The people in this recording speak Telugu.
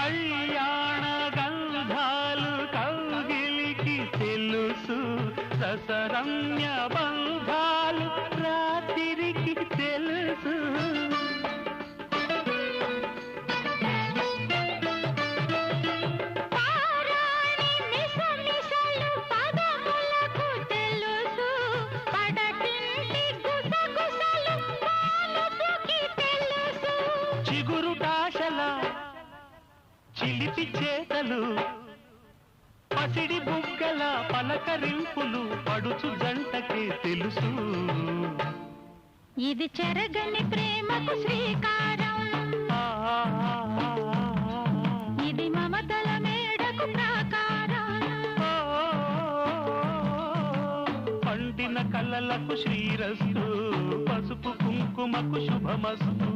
కళ్యాణ గంధాలు కౌగిలికి తెలుసు, రసరమ్య బంధాలు రాత్రికి తెలుసు. చిగురుటాశల చిలిపి చేతలు, పసిడి బుగ్గల పలకరింపులు పడుచు జంటకే తెలుసు. ఇది చెరగని ప్రేమకు శ్రీకారం, ఇది మమతల మేడకు ప్రాకారం. పండిన కలలకు శ్రీరస్తు, పసుపు కుంకుమకు శుభమస్తు.